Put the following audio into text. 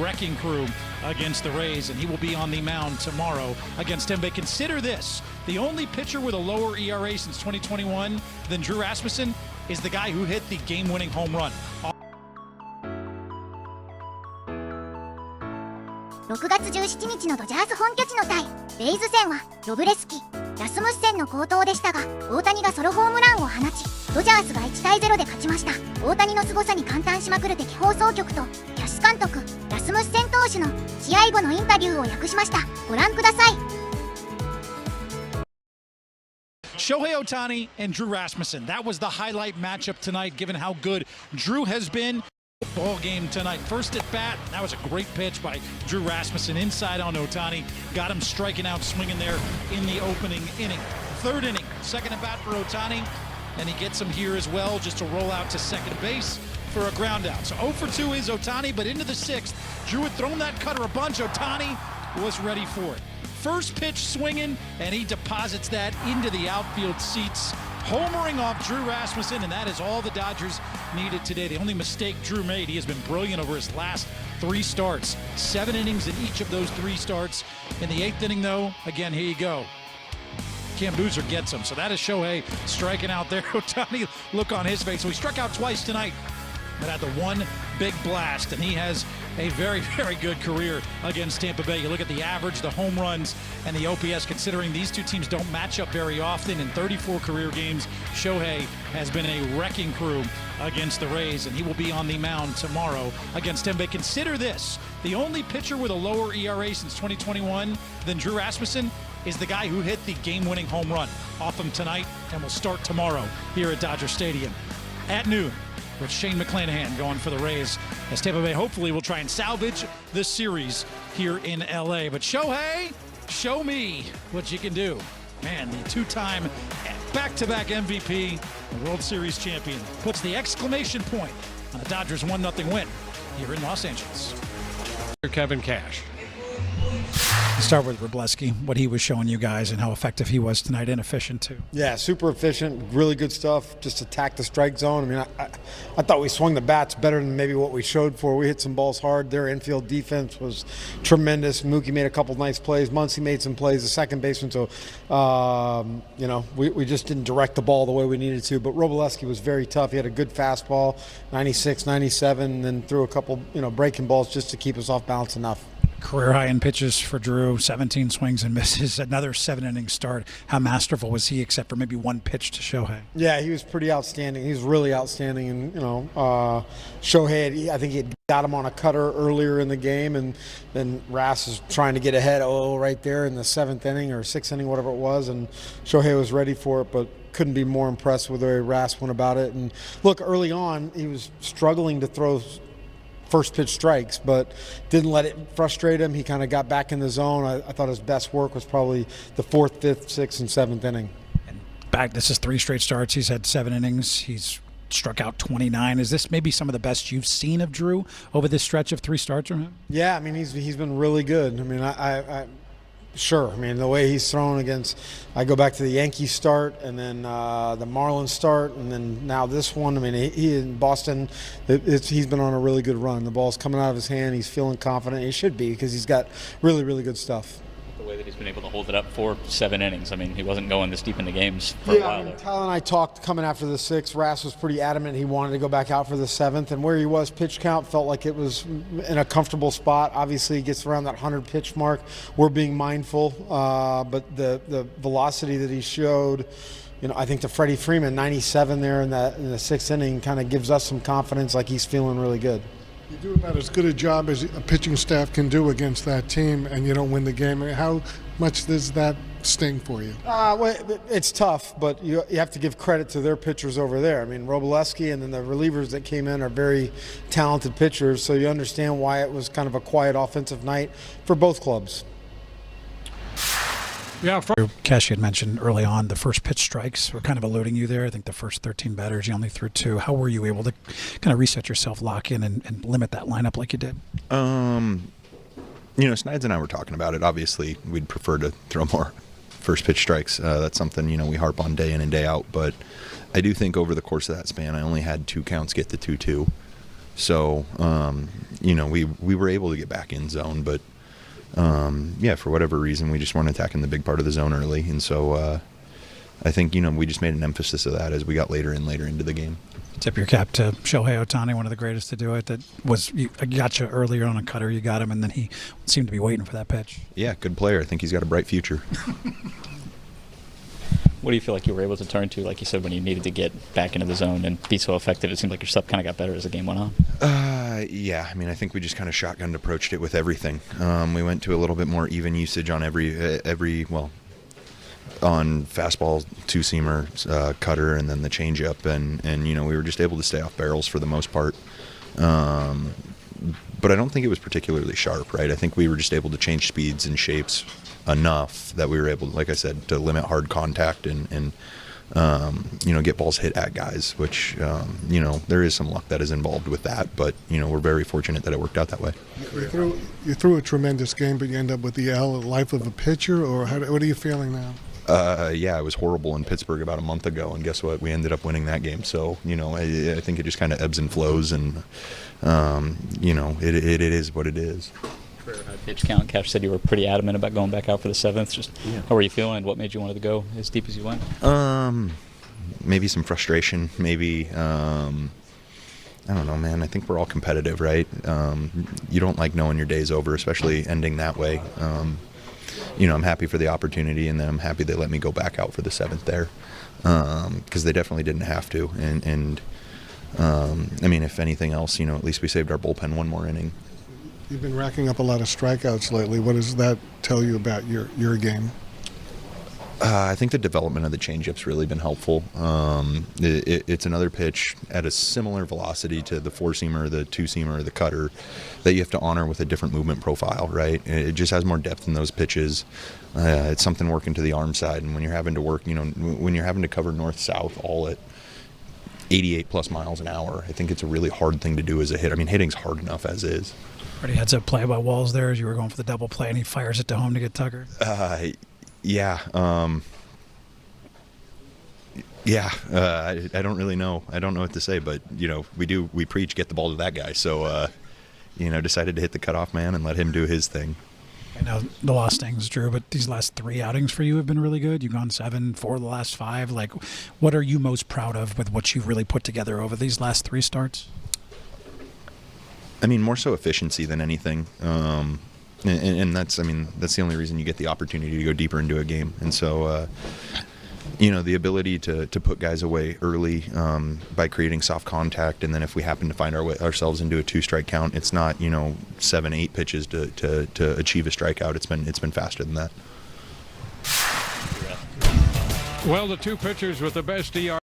wrecking crew against the Rays, and he will be on the mound tomorrow against Tampa Bay. Consider this, the only pitcher with a lower ERA since 2021 than Drew Rasmussen is the guy who hit the game-winning home run. 6月17日のドジャース本拠地の対レイズ戦はロブレスキ、ラスムッセンの好投でしたが、大谷がソロホームランを放ち、ドジャースが1対0で勝ちました。大谷の凄さに感嘆しまくる敵放送局とキャッシュ監督、ラスムッセン投手の試合後のインタビューを訳しました。ご覧ください。Shohei Ohtani and Drew Rasmussen. That was the highlight matchup tonight, given how good Drew has been. Ball game tonight. First at bat, that was a great pitch by Drew Rasmussen inside on Ohtani. Got him striking out, swinging there in the opening inning. Third inning, second at bat for Ohtani, and he gets him here as well, just to roll out to second base for a ground out. So 0 for 2 is Ohtani, but into the sixth, Drew had thrown that cutter a bunch. Ohtani was ready for it. First pitch swinging, and he deposits that into the outfield seats, homering off Drew Rasmussen, and that is all the Dodgers needed today. The only mistake Drew made, he has been brilliant over his last 3 starts. 7 innings in each of those 3 starts. In the 8th inning, though, again, here you go. Cam Boozer gets him. So that is Shohei striking out there. Ohtani, look on his face. So he struck out twice tonight, but had the one big blast, and he has a very, very good career against Tampa Bay. You look at the average, the home runs, and the OPS, considering these two teams don't match up very often. In 34 career games, Shohei has been a wrecking crew against the Rays, and he will be on the mound tomorrow against Tampa Bay. Consider this, the only pitcher with a lower ERA since 2021 than Drew Rasmussen is the guy who hit the game-winning home run off him tonight, and will start tomorrow here at Dodger Stadium at noon, with Shane McClanahan going for the Rays, as Tampa Bay hopefully will try and salvage this series here in LA. But Shohei, show me what you can do. Man, the 2-time back-to-back MVP and World Series champion puts the exclamation point on a Dodgers 1-0 win here in Los Angeles. Kevin Cash. Start with Robleski, what he was showing you guys and how effective he was tonight, and efficient too. Yeah, super efficient, really good stuff. Just attack the strike zone. I mean, I thought we swung the bats better than maybe what we showed for. We hit some balls hard. Their infield defense was tremendous. Mookie made a couple nice plays. Muncy made some plays, the second baseman. So, you know, we just didn't direct the ball the way we needed to. But Robleski was very tough. He had a good fastball, 96, 97, and then threw a couple, you know, breaking balls just to keep us off balance enough. Career high in pitches for Drew, 17 swings and misses, another 7-inning start. How masterful was he, except for maybe one pitch to Shohei? Yeah, he was pretty outstanding. He was really outstanding. And, you know, Shohei, I think he had got him on a cutter earlier in the game, and then Ras is trying to get ahead right there in the 7th inning or 6th inning, whatever it was, and Shohei was ready for it, but couldn't be more impressed with the way Ras went about it. And look, early on, he was struggling to throw first pitch strikes, but didn't let it frustrate him. He kind of got back in the zone. I thought his best work was probably the 4th, 5th, 6th, and 7th inning. And back, this is 3 straight starts. He's had 7 innings. He's struck out 29. Is this maybe some of the best you've seen of Drew over this stretch of 3 starts from him? Yeah, I mean, he's been really good. I mean, sure. I mean, the way he's thrown against, I go back to the Yankees start, and then the Marlins start, and then now this one. I mean, he in Boston, he's been on a really good run. The ball's coming out of his hand. He's feeling confident. He should be, because he's got really, really good stuff. The way that he's been able to hold it up for 7 innings. I mean, he wasn't going this deep into games for a while. I mean, Tyler and I talked coming after the 6th. Ras was pretty adamant he wanted to go back out for the 7th, and where he was pitch count felt like it was in a comfortable spot. Obviously, he gets around that 100 pitch mark. We're being mindful, but the velocity that he showed, you know, I think to Freddie Freeman, 97 there in the 6th inning, kind of gives us some confidence, like he's feeling really good. You do about as good a job as a pitching staff can do against that team, and you don't win the game. I mean, how much does that sting for you? Well, it's tough, but you have to give credit to their pitchers over there. I mean, Robleski and then the relievers that came in are very talented pitchers, so you understand why it was kind of a quiet offensive night for both clubs. Yeah, Cash, you had mentioned early on the first pitch strikes were kind of eluding you there. I think the first 13 batters, you only threw 2. How were you able to kind of reset yourself, lock in, and limit that lineup like you did? You know, Snides and I were talking about it. Obviously, we'd prefer to throw more first pitch strikes. That's something, you know, we harp on day in and day out. But I do think over the course of that span, I only had 2 counts get the 2-2. So, we were able to get back in zone, but for whatever reason, we just weren't attacking the big part of the zone early. And so I think, we just made an emphasis of that as we got later into the game. Tip your cap to Shohei Ohtani, one of the greatest to do it. That was, you got you earlier on a cutter, you got him, and then he seemed to be waiting for that pitch. Yeah, good player. I think he's got a bright future. What do you feel like you were able to turn to, like you said, when you needed to get back into the zone and be so effective? It seemed like your stuff kind of got better as the game went on. I think we just kind of shotgunned approached it with everything. We went to a little bit more even usage on on fastball, two-seamer, cutter, and then the changeup, and we were just able to stay off barrels for the most part. But I don't think it was particularly sharp, right? I think we were just able to change speeds and shapes enough that we were able, like I said, to limit hard contact and get balls hit at guys, which, there is some luck that is involved with that, but, we're very fortunate that it worked out that way. You threw a tremendous game, but you end up with the life of a pitcher, or what are you feeling now? I was horrible in Pittsburgh about a month ago, and guess what? We ended up winning that game. So, I think it just kind of ebbs and flows, and, it is what it is. Pitch count, Cash said you were pretty adamant about going back out for the 7th. How were you feeling, and what made you want to go as deep as you went? Maybe some frustration. Maybe, I don't know, man. I think we're all competitive, right? You don't like knowing your day's over, especially ending that way. I'm happy for the opportunity, and then I'm happy they let me go back out for the 7th there, because they definitely didn't have to. And if anything else, at least we saved our bullpen one more inning. You've been racking up a lot of strikeouts lately. What does that tell you about your game? I think the development of the changeup's really been helpful. It's another pitch at a similar velocity to the four-seamer, the two-seamer, the cutter, that you have to honor with a different movement profile, right? It just has more depth in those pitches. It's something working to the arm side, and when you're having to work, when you're having to cover north-south all at 88 plus miles an hour, I think it's a really hard thing to do as a hitter. Hitting's hard enough as is. Already had to play by Walls there as you were going for the double play, and he fires it to home to get Tucker. I don't really know. I don't know what to say, but we preach get the ball to that guy. So decided to hit the cutoff man and let him do his thing. I know the loss stings, Drew, but these last 3 outings for you have been really good. You've gone 7-4 the last 5. Like, what are you most proud of with what you've really put together over these last 3 starts? More so efficiency than anything. And that's the only reason you get the opportunity to go deeper into a game. And so, the ability to put guys away early by creating soft contact, and then if we happen to find ourselves into a 2-strike count, it's not 7-8 pitches to achieve a strikeout. It's been faster than that. Well, the two pitchers with the best ERA